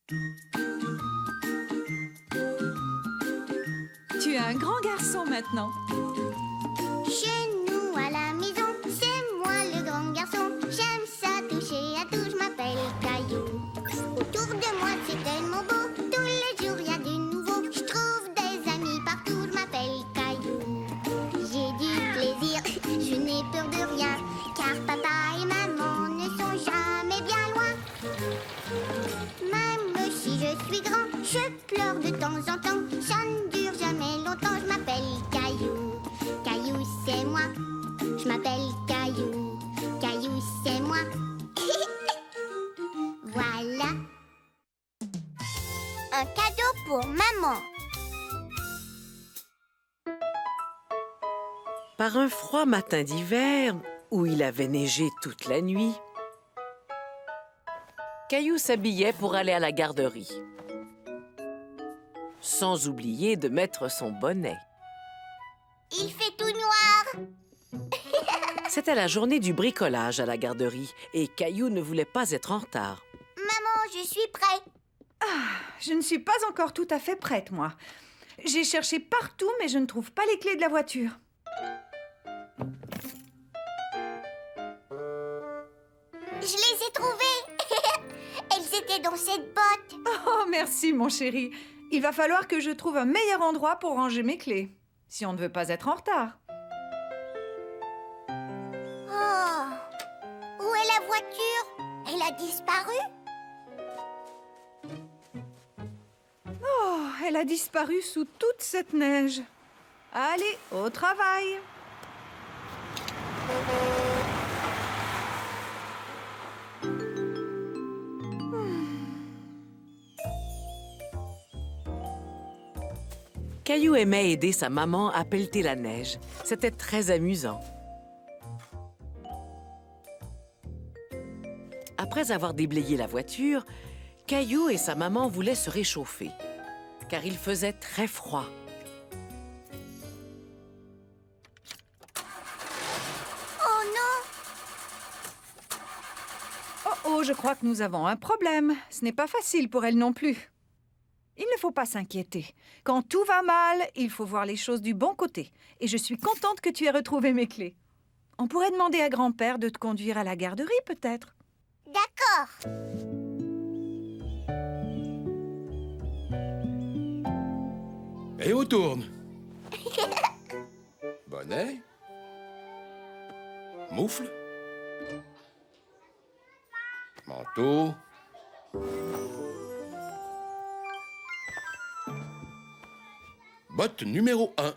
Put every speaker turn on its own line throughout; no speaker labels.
Tu es un grand garçon maintenant.
Chez nous à la maison, c'est moi le grand garçon. J'aime ça toucher à tout, je m'appelle Caillou. Autour de moi c'est tellement beau, tous les jours il y a du nouveau. Je trouve des amis partout, je m'appelle Caillou. J'ai du plaisir, je n'ai peur de rien, car papa et maman ne sont jamais bien loin. Même si je suis grand, je pleure de temps en temps. Ça ne dure jamais longtemps, je m'appelle Caillou. Caillou, c'est moi. Je m'appelle Caillou. Caillou, c'est moi. Voilà. Un cadeau pour maman.
Par un froid matin d'hiver, où il avait neigé toute la nuit, Caillou s'habillait pour aller à la garderie, sans oublier de mettre son bonnet.
Il fait tout noir.
C'était la journée du bricolage à la garderie et Caillou ne voulait pas être en retard.
Maman, je suis prêt.
Je ne suis pas encore tout à fait prête, moi. J'ai cherché partout, mais je ne trouve pas les clés de la voiture.
Je les ai trouvées. Elles étaient dans cette botte.
Oh, merci, mon chéri. Il va falloir que je trouve un meilleur endroit pour ranger mes clés, si on ne veut pas être en retard.
Oh, où est la voiture? Elle a disparu?
Oh, elle a disparu sous toute cette neige. Allez, au travail.
Caillou aimait aider sa maman à pelleter la neige. C'était très amusant. Après avoir déblayé la voiture, Caillou et sa maman voulaient se réchauffer, car il faisait très froid.
Oh non!
Oh, je crois que nous avons un problème. Ce n'est pas facile pour elle non plus. Il ne faut pas s'inquiéter. Quand tout va mal, il faut voir les choses du bon côté. Et je suis contente que tu aies retrouvé mes clés. On pourrait demander à grand-père de te conduire à la garderie, peut-être.
D'accord.
Et on tourne. Bonnet. Moufle. Manteau. Botte numéro 1.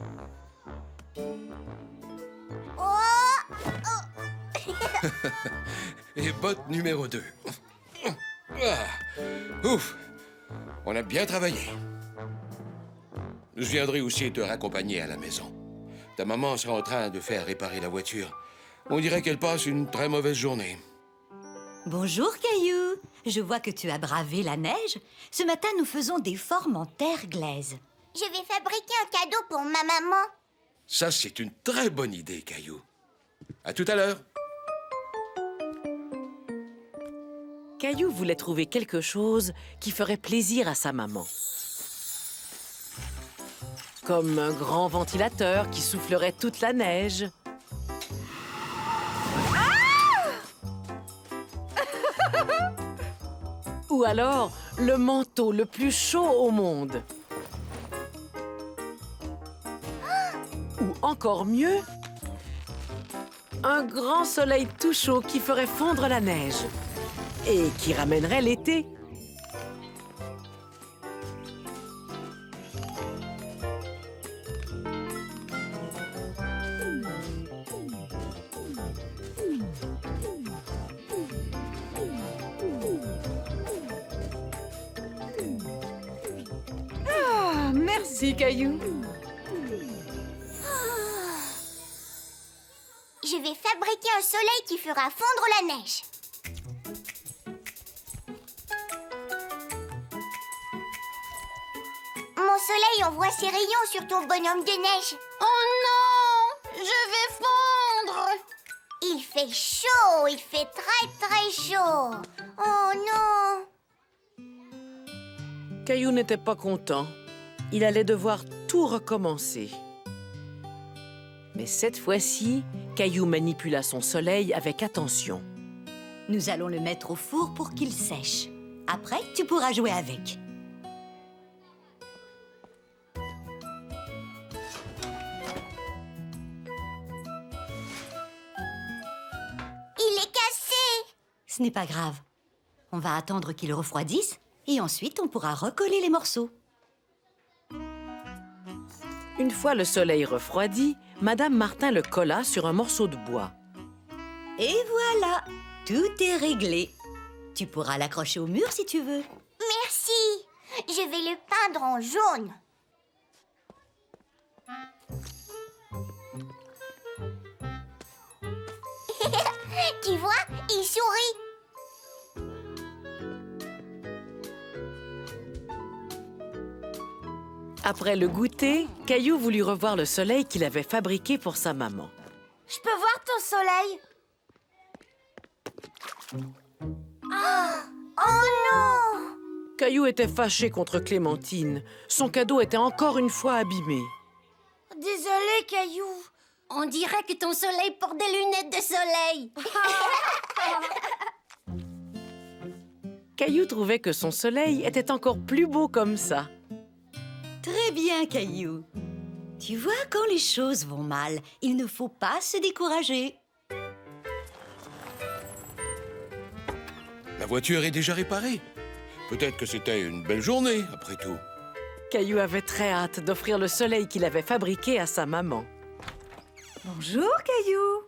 Et botte numéro 2. Ouf! On a bien travaillé. Je viendrai aussi te raccompagner à la maison. Ta maman sera en train de faire réparer la voiture. On dirait qu'elle passe une très mauvaise journée.
Bonjour, Caillou. Je vois que tu as bravé la neige. Ce matin, nous faisons des formes en terre glaise.
Je vais fabriquer un cadeau pour ma maman.
Ça, c'est une très bonne idée, Caillou. À tout à l'heure.
Caillou voulait trouver quelque chose qui ferait plaisir à sa maman. Comme un grand ventilateur qui soufflerait toute la neige. Ou alors, le manteau le plus chaud au monde. Ou encore mieux, un grand soleil tout chaud qui ferait fondre la neige et qui ramènerait l'été.
Ah, merci, Caillou.
Je vais fabriquer un soleil qui fera fondre la neige. Mon soleil envoie ses rayons sur ton bonhomme de neige. Oh non! Je vais fondre! Il fait chaud, il fait très très chaud. Oh non!
Caillou n'était pas content. Il allait devoir tout recommencer. Mais cette fois-ci, Caillou manipula son soleil avec attention.
Nous allons le mettre au four pour qu'il sèche. Après, tu pourras jouer avec.
Il est cassé!
Ce n'est pas grave. On va attendre qu'il refroidisse et ensuite on pourra recoller les morceaux.
Une fois le soleil refroidi, Madame Martin le colla sur un morceau de bois.
Et voilà, tout est réglé. Tu pourras l'accrocher au mur si tu veux.
Merci! Je vais le peindre en jaune. Tu vois, il sourit.
Après le goûter, Caillou voulut revoir le soleil qu'il avait fabriqué pour sa maman.
Je peux voir ton soleil? Oh non!
Caillou était fâché contre Clémentine. Son cadeau était encore une fois abîmé.
Désolé, Caillou.
On dirait que ton soleil porte des lunettes de soleil.
Caillou trouvait que son soleil était encore plus beau comme ça.
Très bien, Caillou. Tu vois, quand les choses vont mal, il ne faut pas se décourager.
La voiture est déjà réparée. Peut-être que c'était une belle journée, après tout.
Caillou avait très hâte d'offrir le soleil qu'il avait fabriqué à sa maman.
Bonjour, Caillou.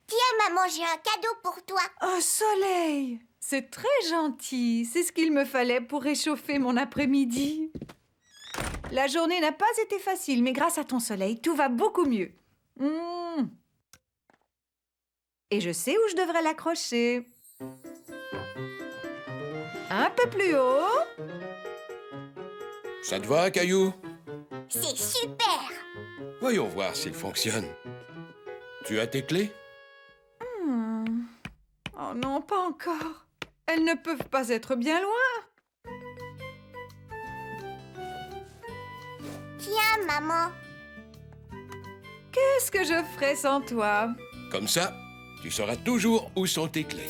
Tiens, maman, j'ai un cadeau pour toi.
Oh, soleil! C'est très gentil. C'est ce qu'il me fallait pour réchauffer mon après-midi. La journée n'a pas été facile, mais grâce à ton soleil, tout va beaucoup mieux. Et je sais où je devrais l'accrocher. Un peu plus haut.
Ça te va, Caillou?
C'est super.
Voyons voir s'il fonctionne. Tu as tes clés?
Oh non, pas encore. Elles ne peuvent pas être bien loin.
Tiens, maman.
Qu'est-ce que je ferais sans toi?
Comme ça, tu sauras toujours où sont tes clés.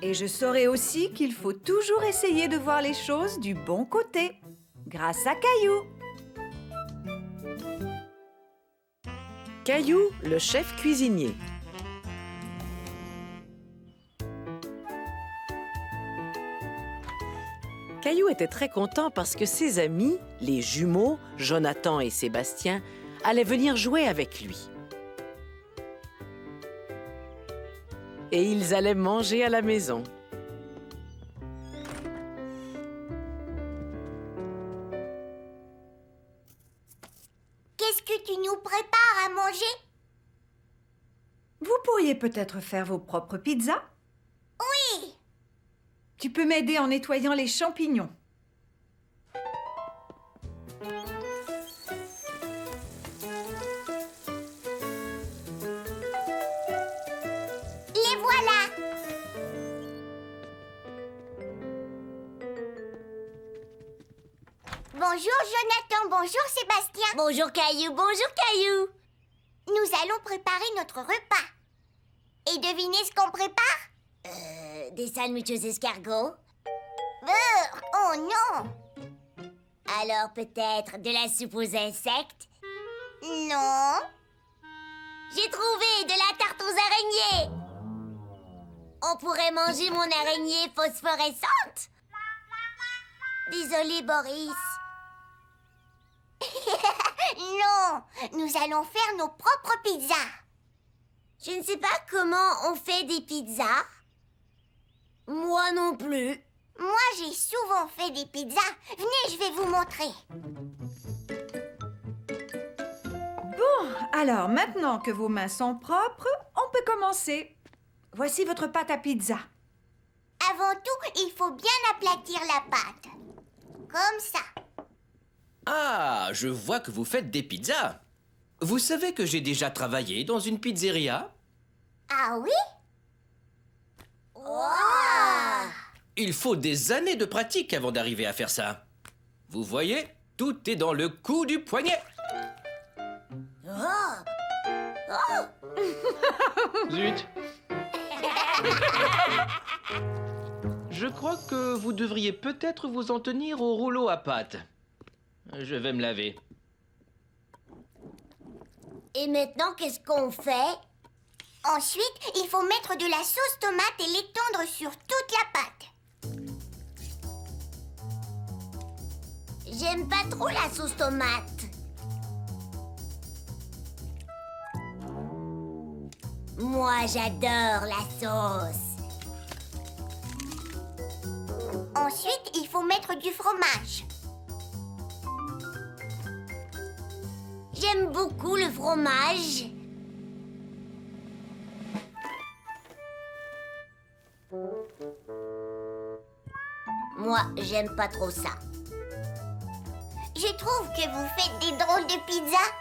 Et je saurai aussi qu'il faut toujours essayer de voir les choses du bon côté. Grâce à Caillou.
Caillou, le chef cuisinier. Caillou était très content parce que ses amis, les jumeaux, Jonathan et Sébastien, allaient venir jouer avec lui. Et ils allaient manger à la maison.
Qu'est-ce que tu nous prépares à manger?
Vous pourriez peut-être faire vos propres pizzas?
Oui.
Tu peux m'aider en nettoyant les champignons.
Les voilà. Bonjour Jonathan, bonjour Sébastien. Bonjour Caillou, bonjour Caillou. Nous allons préparer notre repas. Et devinez ce qu'on prépare? Des sandwichs aux escargots. Oh non. Alors peut-être de la soupe aux insectes? Non. J'ai trouvé de la tarte aux araignées. On pourrait manger mon araignée phosphorescente? Désolé, Boris. Non, nous allons faire nos propres pizzas. Je ne sais pas comment on fait des pizzas. Moi non plus. Moi, j'ai souvent fait des pizzas. Venez, je vais vous montrer.
Alors, maintenant que vos mains sont propres, on peut commencer. Voici votre pâte à pizza.
Avant tout, il faut bien aplatir la pâte. Comme ça.
Ah, je vois que vous faites des pizzas. Vous savez que j'ai déjà travaillé dans une pizzeria?
Ah oui? Wow!
Il faut des années de pratique avant d'arriver à faire ça. Vous voyez, tout est dans le coup du poignet.
Zut. Je crois que vous devriez peut-être vous en tenir au rouleau à pâte. Je vais me laver.
Et maintenant, qu'est-ce qu'on fait? Ensuite, il faut mettre de la sauce tomate et l'étendre sur toute la pâte. J'aime pas trop la sauce tomate. Moi, j'adore la sauce. Ensuite, il faut mettre du fromage. J'aime beaucoup le fromage. Moi, j'aime pas trop ça. Je trouve que vous faites des drôles de pizzas.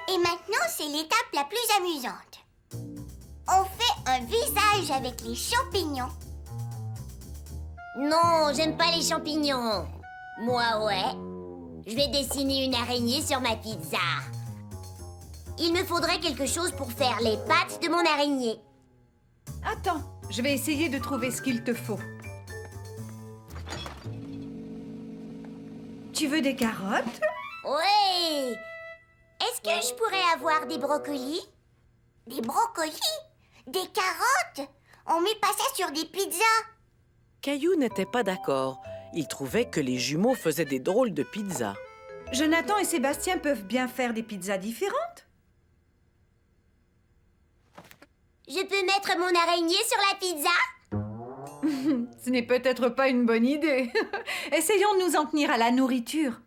Et maintenant, c'est l'étape la plus amusante. On fait un visage avec les champignons. Non, j'aime pas les champignons. Moi, ouais. Je vais dessiner une araignée sur ma pizza. Il me faudrait quelque chose pour faire les pattes de mon araignée.
Attends, je vais essayer de trouver ce qu'il te faut. Tu veux des carottes?
Oui. Est-ce que je pourrais avoir des brocolis? Des brocolis? Des carottes? On met pas ça sur des pizzas.
Caillou n'était pas d'accord. Il trouvait que les jumeaux faisaient des drôles de pizzas.
Jonathan et Sébastien peuvent bien faire des pizzas différentes.
Je peux mettre mon araignée sur la pizza?
Ce n'est peut-être pas une bonne idée. Essayons de nous en tenir à la nourriture.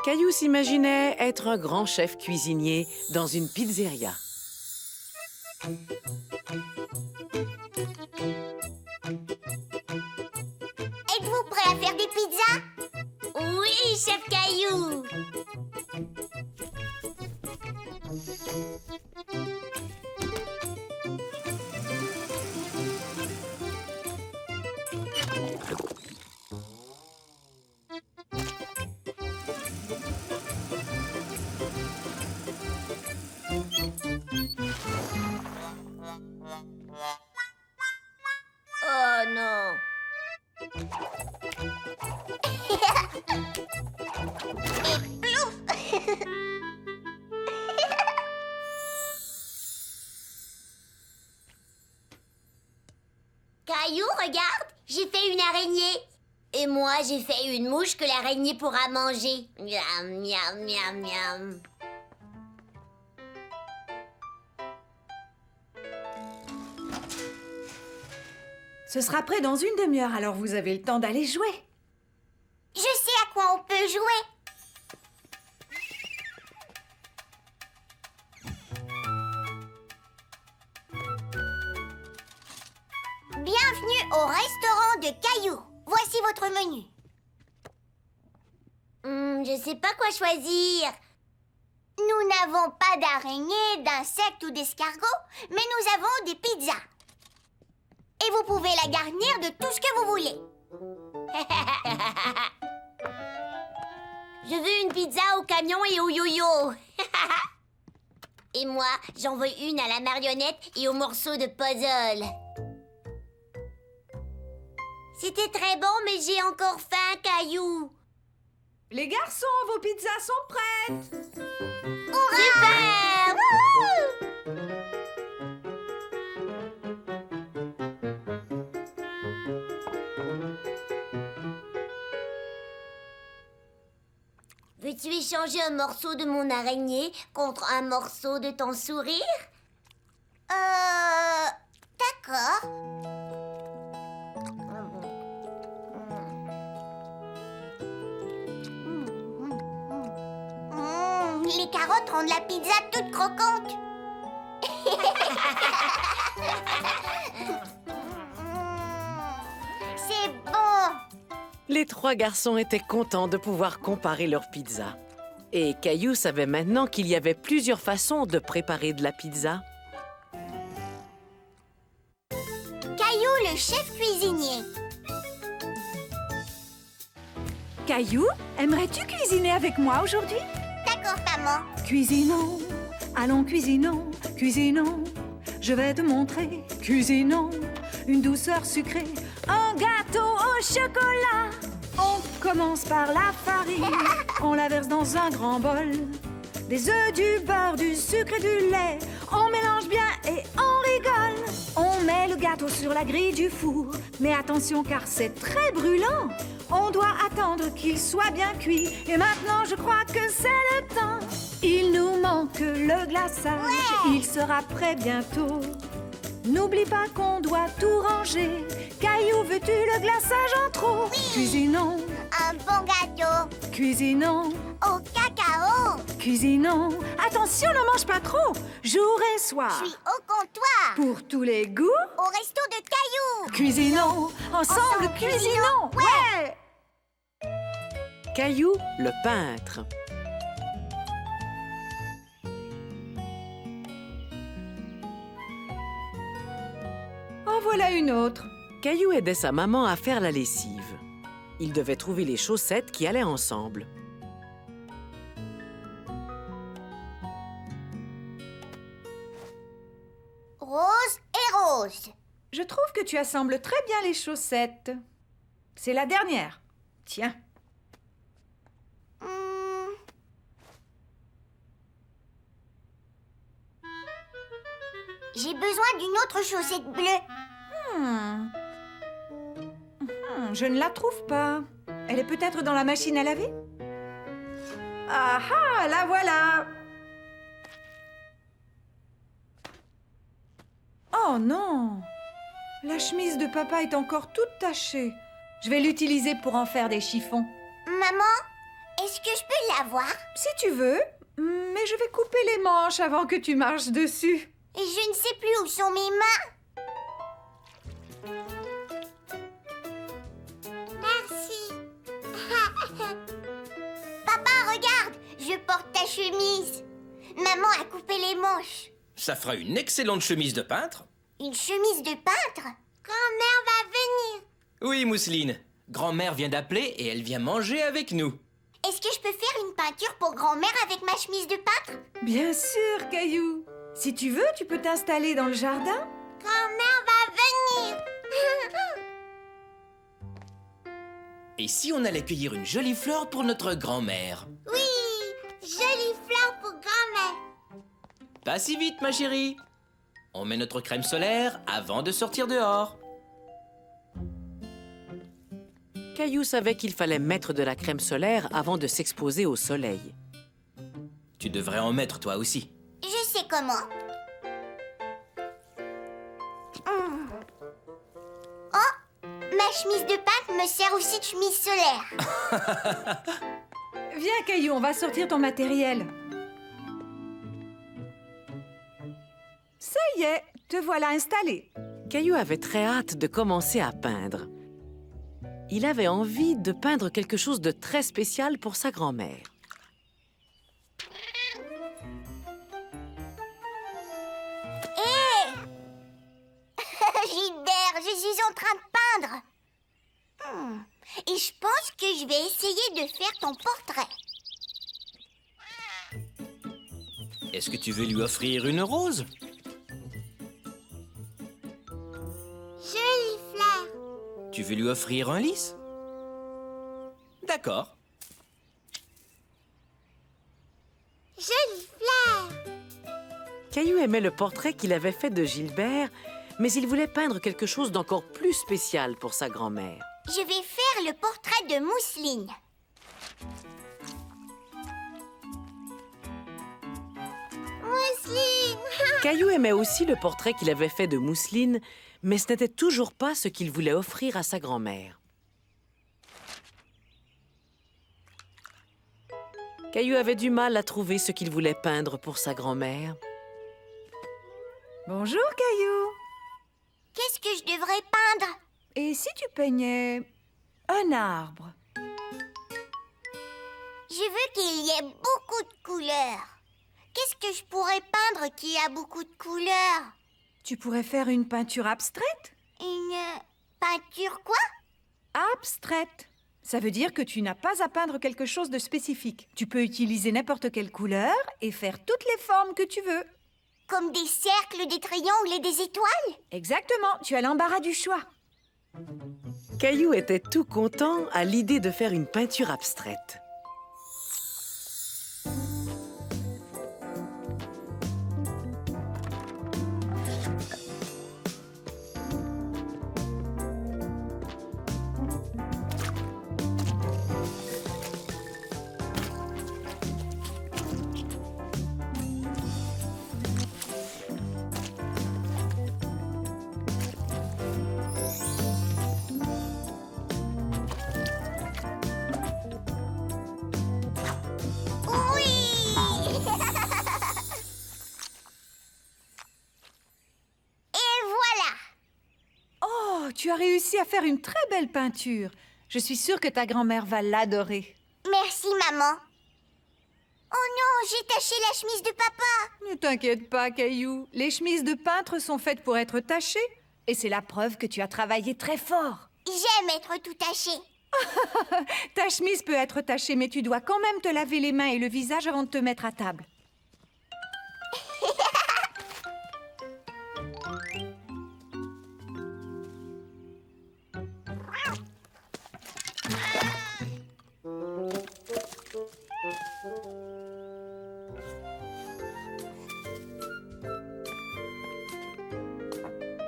Caillou s'imaginait être un grand chef cuisinier dans une pizzeria.
Êtes-vous prêt à faire des pizzas? Oui, chef Caillou. Oh non. Et plouf. Caillou, regarde, j'ai fait une araignée. Et moi, j'ai fait une mouche que l'araignée pourra manger. Miam, miam, miam, miam.
Ce sera prêt dans une demi-heure, alors vous avez le temps d'aller jouer.
Je sais à quoi on peut jouer. Bienvenue au restaurant de Caillou. Voici votre menu. Je sais pas quoi choisir. Nous n'avons pas d'araignées, d'insectes ou d'escargots, mais nous avons des pizzas. Et vous pouvez la garnir de tout ce que vous voulez. Je veux une pizza au camion et au yo-yo. Et moi, j'en veux une à la marionnette et au morceau de puzzle. C'était très bon, mais j'ai encore faim, Caillou.
Les garçons, vos pizzas sont prêtes.
Super! Wouhou! Veux-tu échanger un morceau de mon araignée contre un morceau de ton sourire? D'accord. Les carottes rendent la pizza toute croquante. C'est bon.
Les trois garçons étaient contents de pouvoir comparer leurs pizzas. Et Caillou savait maintenant qu'il y avait plusieurs façons de préparer de la pizza.
Caillou, le chef cuisinier.
Caillou, aimerais-tu cuisiner avec moi aujourd'hui?
D'accord, maman.
Cuisinons, allons cuisinons, cuisinons. Je vais te montrer, cuisinons, une douceur sucrée, un gâteau au chocolat. On commence par la farine, on la verse dans un grand bol. Des œufs, du beurre, du sucre et du lait. On mélange bien et on rigole. On met le gâteau sur la grille du four. Mais attention car c'est très brûlant. On doit attendre qu'il soit bien cuit. Et maintenant je crois que c'est le temps. Il nous manque le glaçage.
Ouais.
Il sera prêt bientôt. N'oublie pas qu'on doit tout ranger. Caillou, veux-tu le glaçage en trop?
Oui.
Cuisinons,
Un bon gâteau
cuisinons.
au cacao.
Cuisinons. Attention, ne mange pas trop. Jour et
Je
soir.
suis au comptoir.
Pour tous les goûts.
Au resto de Caillou.
Cuisinons. Ensemble, cuisinons. Ouais.
Caillou, le peintre.
En voilà une autre.
Caillou aidait sa maman à faire la lessive. Il devait trouver les chaussettes qui allaient ensemble.
Rose et rose.
Je trouve que tu assembles très bien les chaussettes. C'est la dernière. Tiens.
Hmm. J'ai besoin d'une autre chaussette bleue.
Je ne la trouve pas. Elle est peut-être dans la machine à laver? Ah ah, la voilà. Oh non! La chemise de papa est encore toute tachée. Je vais l'utiliser pour en faire des chiffons.
Maman, est-ce que je peux l'avoir?
Si tu veux, mais je vais couper les manches avant que tu marches dessus.
Et je ne sais plus où sont mes mains. Merci. Papa, regarde, je porte ta chemise. Maman a coupé les manches.
Ça fera une excellente chemise de peintre.
Une chemise de peintre? Grand-mère va venir.
Oui, Mousseline. Grand-mère vient d'appeler et elle vient manger avec nous.
Est-ce que je peux faire une peinture pour grand-mère avec ma chemise de peintre?
Bien sûr, Caillou. Si tu veux, tu peux t'installer dans le jardin.
Grand-mère va venir.
Et si on allait cueillir une jolie fleur pour notre grand-mère?
Oui, jolie fleur pour grand-mère.
Pas si vite, ma chérie. On met notre crème solaire avant de sortir dehors.
Caillou savait qu'il fallait mettre de la crème solaire avant de s'exposer au soleil.
Tu devrais en mettre toi aussi.
Je sais comment. Oh, ma chemise de peintre me sert aussi de chemise solaire.
Viens, Caillou, on va sortir ton matériel. Ça y est, te voilà installé.
Caillou avait très hâte de commencer à peindre. Il avait envie de peindre quelque chose de très spécial pour sa grand-mère.
Gilbert, je suis en train de peindre. Et je pense que je vais essayer de faire ton portrait.
Est-ce que tu veux lui offrir une rose?
Jolie fleur.
Tu veux lui offrir un lys? D'accord.
Jolie fleur.
Caillou aimait le portrait qu'il avait fait de Gilbert, mais il voulait peindre quelque chose d'encore plus spécial pour sa grand-mère.
Je vais faire le portrait de Mousseline. Mousseline.
Caillou aimait aussi le portrait qu'il avait fait de Mousseline, mais ce n'était toujours pas ce qu'il voulait offrir à sa grand-mère. Caillou avait du mal à trouver ce qu'il voulait peindre pour sa grand-mère.
Bonjour, Caillou.
Qu'est-ce que je devrais peindre?
Et si tu peignais un arbre?
Je veux qu'il y ait beaucoup de couleurs. Qu'est-ce que je pourrais peindre qui a beaucoup de couleurs?
Tu pourrais faire une peinture abstraite?
Une peinture quoi?
Abstraite. Ça veut dire que tu n'as pas à peindre quelque chose de spécifique. Tu peux utiliser n'importe quelle couleur et faire toutes les formes que tu veux.
Comme des cercles, des triangles et des étoiles?
Exactement, tu as l'embarras du choix.
Caillou était tout content à l'idée de faire une peinture abstraite.
Oui! Et voilà!
Oh, tu as réussi à faire une très belle peinture. Je suis sûre que ta grand-mère va l'adorer.
Merci, maman. Oh non, j'ai taché la chemise de papa.
Ne t'inquiète pas, Caillou. Les chemises de peintre sont faites pour être tachées. Et c'est la preuve que tu as travaillé très fort.
J'aime être tout taché.
Ta chemise peut être tachée, mais tu dois quand même te laver les mains et le visage avant de te mettre à table.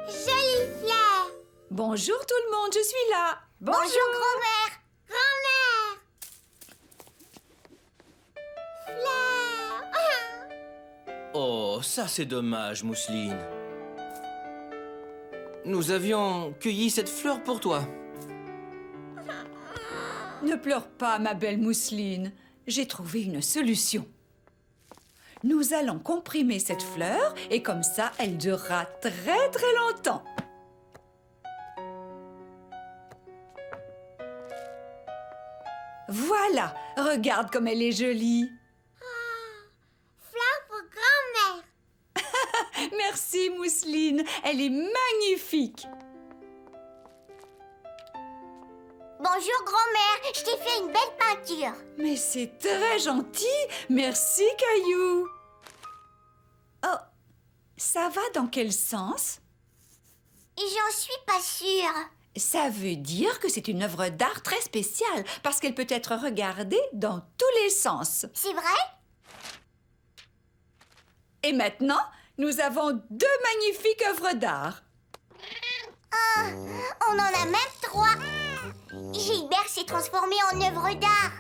Jolie fleur.
Bonjour tout le monde, je suis là.
Bonjour, grand-mère. Grand-mère. Fleur.
Oh, ça c'est dommage, Mousseline. Nous avions cueilli cette fleur pour toi.
Ne pleure pas, ma belle Mousseline. J'ai trouvé une solution. Nous allons comprimer cette fleur et comme ça, elle durera très très longtemps. Voilà, regarde comme elle est jolie.
Fleur pour grand-mère.
Merci Mousseline, elle est magnifique.
Bonjour, grand-mère. Je t'ai fait une belle peinture.
Mais c'est très gentil. Merci, Caillou. Oh, ça va dans quel sens?
J'en suis pas sûre.
Ça veut dire que c'est une œuvre d'art très spéciale parce qu'elle peut être regardée dans tous les sens.
C'est vrai?
Et maintenant, nous avons 2 magnifiques œuvres d'art.
On en a même 3. Gilbert s'est transformé en œuvre d'art.